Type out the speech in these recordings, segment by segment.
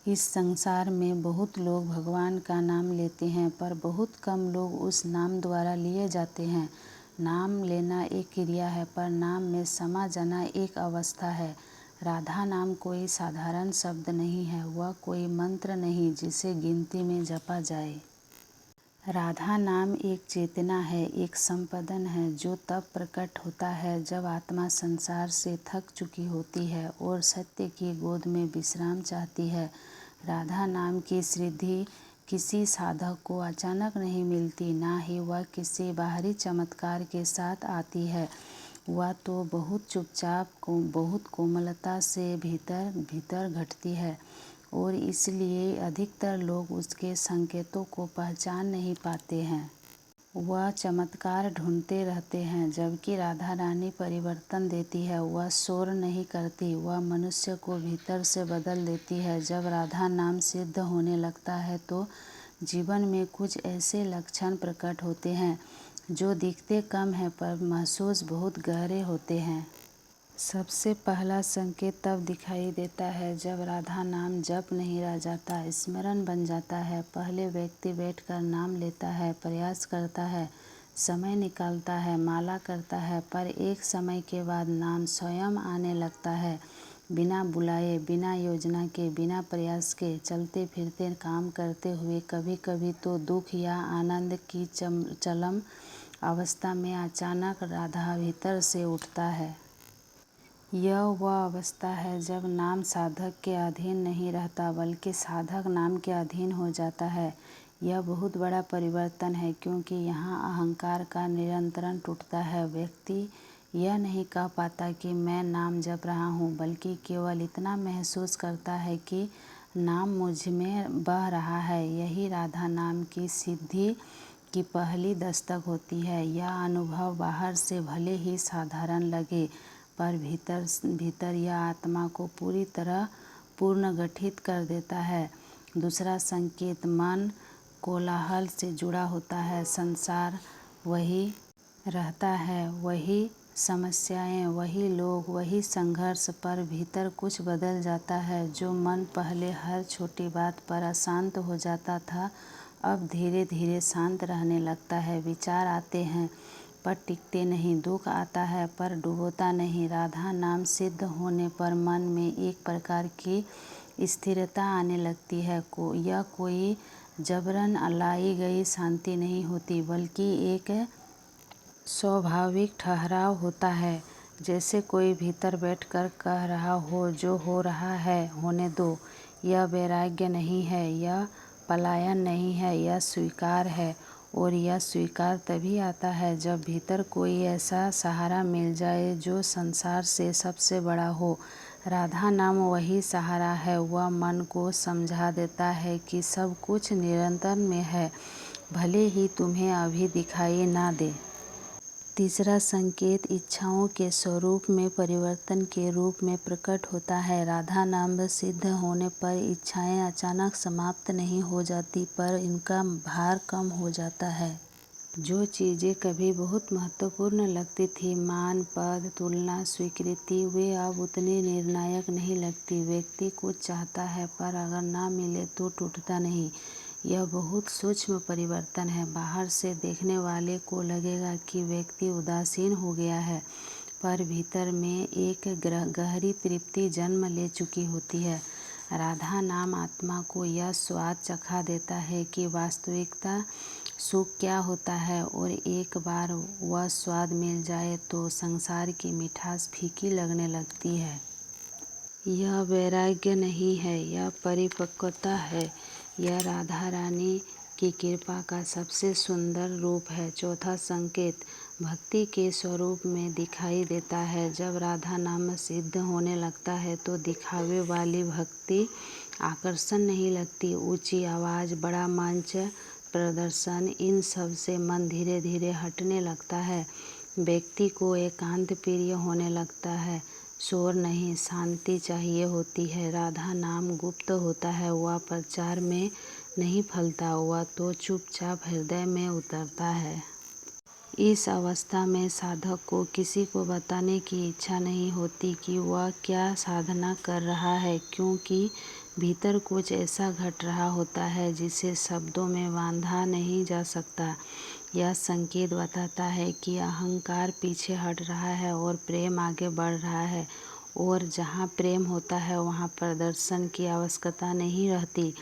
इस संसार में बहुत लोग भगवान का नाम लेते हैं, पर बहुत कम लोग उस नाम द्वारा लिए जाते हैं। नाम लेना एक क्रिया है, पर नाम में समा जाना एक अवस्था है। राधा नाम कोई साधारण शब्द नहीं है, वह कोई मंत्र नहीं जिसे गिनती में जपा जाए। राधा नाम एक चेतना है, एक संपदन है जो तब प्रकट होता है जब आत्मा संसार से थक चुकी होती है और सत्य की गोद में विश्राम चाहती है। राधा नाम की सिद्धि किसी साधक को अचानक नहीं मिलती, ना ही वह किसी बाहरी चमत्कार के साथ आती है। वह तो बहुत चुपचाप बहुत कोमलता से भीतर भीतर घटती है और इसलिए अधिकतर लोग उसके संकेतों को पहचान नहीं पाते हैं। वह चमत्कार ढूंढते रहते हैं, जबकि राधा रानी परिवर्तन देती है। वह शोर नहीं करती, वह मनुष्य को भीतर से बदल देती है। जब राधा नाम सिद्ध होने लगता है तो जीवन में कुछ ऐसे लक्षण प्रकट होते हैं जो दिखते कम हैं पर महसूस बहुत गहरे होते हैं। सबसे पहला संकेत तब दिखाई देता है जब राधा नाम जप नहीं रह जाता, स्मरण बन जाता है। पहले व्यक्ति बैठकर नाम लेता है, प्रयास करता है, समय निकालता है, माला करता है, पर एक समय के बाद नाम स्वयं आने लगता है, बिना बुलाए, बिना योजना के, बिना प्रयास के, चलते फिरते काम करते हुए। कभी कभी तो दुख या आनंद की चरम अवस्था में अचानक राधा भीतर से उठता है। यह वह अवस्था है जब नाम साधक के अधीन नहीं रहता, बल्कि साधक नाम के अधीन हो जाता है। यह बहुत बड़ा परिवर्तन है, क्योंकि यहाँ अहंकार का नियंत्रण टूटता है। व्यक्ति यह नहीं कह पाता कि मैं नाम जप रहा हूँ, बल्कि केवल इतना महसूस करता है कि नाम मुझ में बह रहा है। यही राधा नाम की सिद्धि की पहली दस्तक होती है। यह अनुभव बाहर से भले ही साधारण लगे, पर भीतर भीतर यह आत्मा को पूरी तरह पुनर्गठित कर देता है। दूसरा संकेत मन कोलाहल से जुड़ा होता है। संसार वही रहता है, वही समस्याएं, वही लोग, वही संघर्ष, पर भीतर कुछ बदल जाता है। जो मन पहले हर छोटी बात पर अशांत हो जाता था, अब धीरे धीरे शांत रहने लगता है। विचार आते हैं पर टिकते नहीं, दुख आता है पर डूबता नहीं। राधा नाम सिद्ध होने पर मन में एक प्रकार की स्थिरता आने लगती है। यह कोई जबरन लाई गई शांति नहीं होती, बल्कि एक स्वाभाविक ठहराव होता है, जैसे कोई भीतर बैठकर कह रहा हो, जो हो रहा है होने दो। यह वैराग्य नहीं है, यह पलायन नहीं है, यह स्वीकार है। और यह स्वीकार तभी आता है जब भीतर कोई ऐसा सहारा मिल जाए जो संसार से सबसे बड़ा हो। राधा नाम वही सहारा है। वह मन को समझा देता है कि सब कुछ निरंतर में है, भले ही तुम्हें अभी दिखाई ना दे। तीसरा संकेत इच्छाओं के स्वरूप में परिवर्तन के रूप में प्रकट होता है। राधा नाम सिद्ध होने पर इच्छाएं अचानक समाप्त नहीं हो जाती, पर इनका भार कम हो जाता है। जो चीज़ें कभी बहुत महत्वपूर्ण लगती थी, मान, पद, तुलना, स्वीकृति, वे अब उतनी निर्णायक नहीं लगती। व्यक्ति कुछ चाहता है, पर अगर ना मिले तो टूटता नहीं। यह बहुत सूक्ष्म परिवर्तन है। बाहर से देखने वाले को लगेगा कि व्यक्ति उदासीन हो गया है, पर भीतर में एक गहरी तृप्ति जन्म ले चुकी होती है। राधा नाम आत्मा को यह स्वाद चखा देता है कि वास्तविकता सुख क्या होता है, और एक बार वह स्वाद मिल जाए तो संसार की मिठास फीकी लगने लगती है। यह वैराग्य नहीं है, यह परिपक्वता है। यह राधा रानी की कृपा का सबसे सुंदर रूप है। चौथा संकेत भक्ति के स्वरूप में दिखाई देता है। जब राधा नाम सिद्ध होने लगता है तो दिखावे वाली भक्ति आकर्षण नहीं लगती। ऊंची आवाज़, बड़ा मंच, प्रदर्शन, इन सब से मन धीरे धीरे हटने लगता है। व्यक्ति को एकांत प्रिय होने लगता है। शोर नहीं, शांति चाहिए होती है। राधा नाम गुप्त होता है, वह प्रचार में नहीं फैलता, वह तो चुपचाप हृदय में उतरता है। इस अवस्था में साधक को किसी को बताने की इच्छा नहीं होती कि वह क्या साधना कर रहा है, क्योंकि भीतर कुछ ऐसा घट रहा होता है जिसे शब्दों में बांधा नहीं जा सकता। यह संकेत बताता है कि अहंकार पीछे हट रहा है और प्रेम आगे बढ़ रहा है, और जहाँ प्रेम होता है वहाँ प्रदर्शन की आवश्यकता नहीं रहती।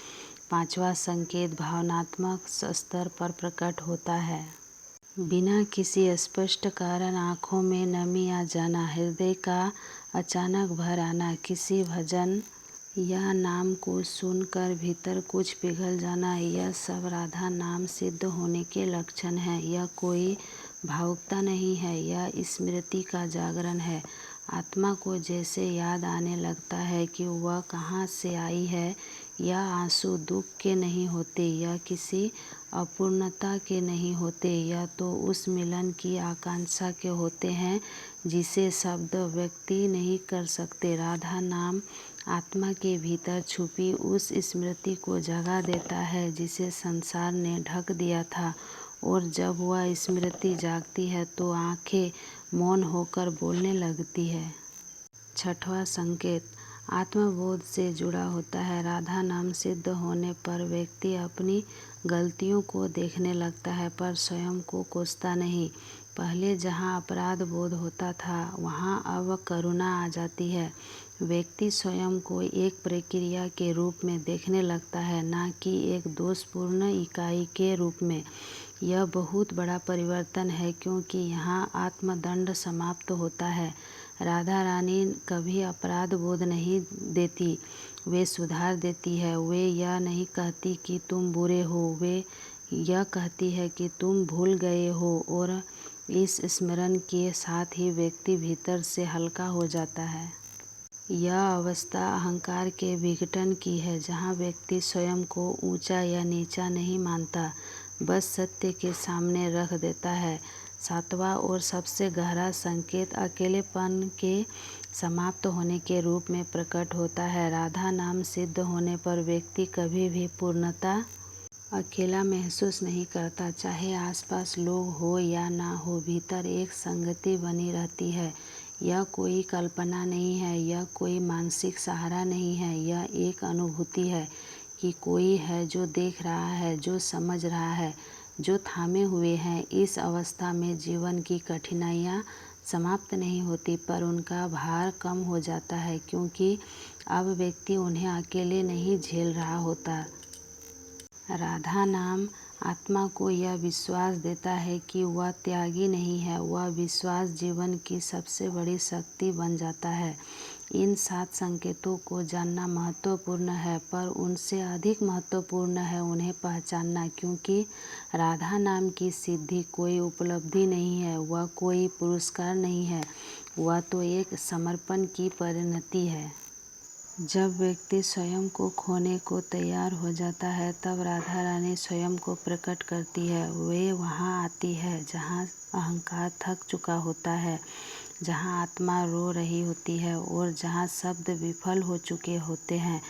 5वां संकेत भावनात्मक स्तर पर प्रकट होता है। बिना किसी स्पष्ट कारण आँखों में नमी आ जाना, हृदय का अचानक भर आना, किसी भजन या नाम को सुनकर भीतर कुछ पिघल जाना, यह सब राधा नाम सिद्ध होने के लक्षण हैं। यह कोई भावुकता नहीं है, यह स्मृति का जागरण है। आत्मा को जैसे याद आने लगता है कि वह कहाँ से आई है। यह आंसू दुख के नहीं होते, यह किसी अपूर्णता के नहीं होते, यह तो उस मिलन की आकांक्षा के होते हैं जिसे शब्द व्यक्त नहीं कर सकते। राधा नाम आत्मा के भीतर छुपी उस स्मृति को जगा देता है जिसे संसार ने ढक दिया था, और जब वह स्मृति जागती है तो आंखें मौन होकर बोलने लगती है। 6वां संकेत आत्मबोध से जुड़ा होता है। राधा नाम सिद्ध होने पर व्यक्ति अपनी गलतियों को देखने लगता है, पर स्वयं को कोसता नहीं। पहले जहाँ अपराध बोध होता था वहाँ अब करुणा आ जाती है। व्यक्ति स्वयं को एक प्रक्रिया के रूप में देखने लगता है, न कि एक दोषपूर्ण इकाई के रूप में। यह बहुत बड़ा परिवर्तन है, क्योंकि यहाँ आत्मदंड समाप्त होता है। राधा रानी कभी अपराध बोध नहीं देती, वे सुधार देती है। वे यह नहीं कहती कि तुम बुरे हो, वे यह कहती है कि तुम भूल गए हो, और इस स्मरण के साथ ही व्यक्ति भीतर से हल्का हो जाता है। यह अवस्था अहंकार के विघटन की है, जहाँ व्यक्ति स्वयं को ऊंचा या नीचा नहीं मानता, बस सत्य के सामने रख देता है। 7वां और सबसे गहरा संकेत अकेलेपन के समाप्त होने के रूप में प्रकट होता है। राधा नाम सिद्ध होने पर व्यक्ति कभी भी पूर्णतः अकेला महसूस नहीं करता, चाहे आसपास लोग हो या ना हो, भीतर एक संगति बनी रहती है। यह कोई कल्पना नहीं है, यह कोई मानसिक सहारा नहीं है, यह एक अनुभूति है कि कोई है जो देख रहा है, जो समझ रहा है, जो थामे हुए हैं। इस अवस्था में जीवन की कठिनाइयाँ समाप्त नहीं होती, पर उनका भार कम हो जाता है, क्योंकि अब व्यक्ति उन्हें अकेले नहीं झेल रहा होता। राधा नाम आत्मा को यह विश्वास देता है कि वह त्यागी नहीं है। वह विश्वास जीवन की सबसे बड़ी शक्ति बन जाता है। इन 7 संकेतों को जानना महत्वपूर्ण है, पर उनसे अधिक महत्वपूर्ण है उन्हें पहचानना, क्योंकि राधा नाम की सिद्धि कोई उपलब्धि नहीं है, वह कोई पुरस्कार नहीं है, वह तो एक समर्पण की परिणति है। जब व्यक्ति स्वयं को खोने को तैयार हो जाता है, तब राधा रानी स्वयं को प्रकट करती है। वे वहाँ आती है जहाँ अहंकार थक चुका होता है, जहाँ आत्मा रो रही होती है, और जहाँ शब्द विफल हो चुके होते हैं।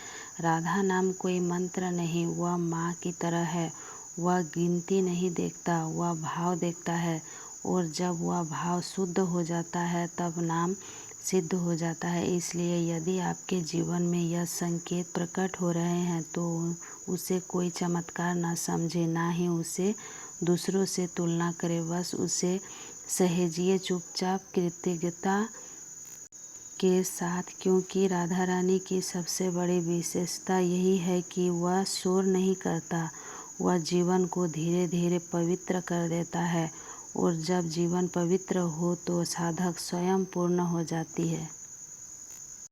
राधा नाम कोई मंत्र नहीं, वह माँ की तरह है। वह गिनती नहीं देखता, वह भाव देखता है, और जब वह भाव शुद्ध हो जाता है तब नाम सिद्ध हो जाता है। इसलिए यदि आपके जीवन में यह संकेत प्रकट हो रहे हैं तो उसे कोई चमत्कार न समझे, ना ही उसे दूसरों से तुलना करें, बस उसे सहेजिए चुपचाप कृतज्ञता के साथ, क्योंकि राधा रानी की सबसे बड़ी विशेषता यही है कि वह शोर नहीं करता, वह जीवन को धीरे धीरे पवित्र कर देता है, और जब जीवन पवित्र हो तो साधक स्वयं पूर्ण हो जाती है।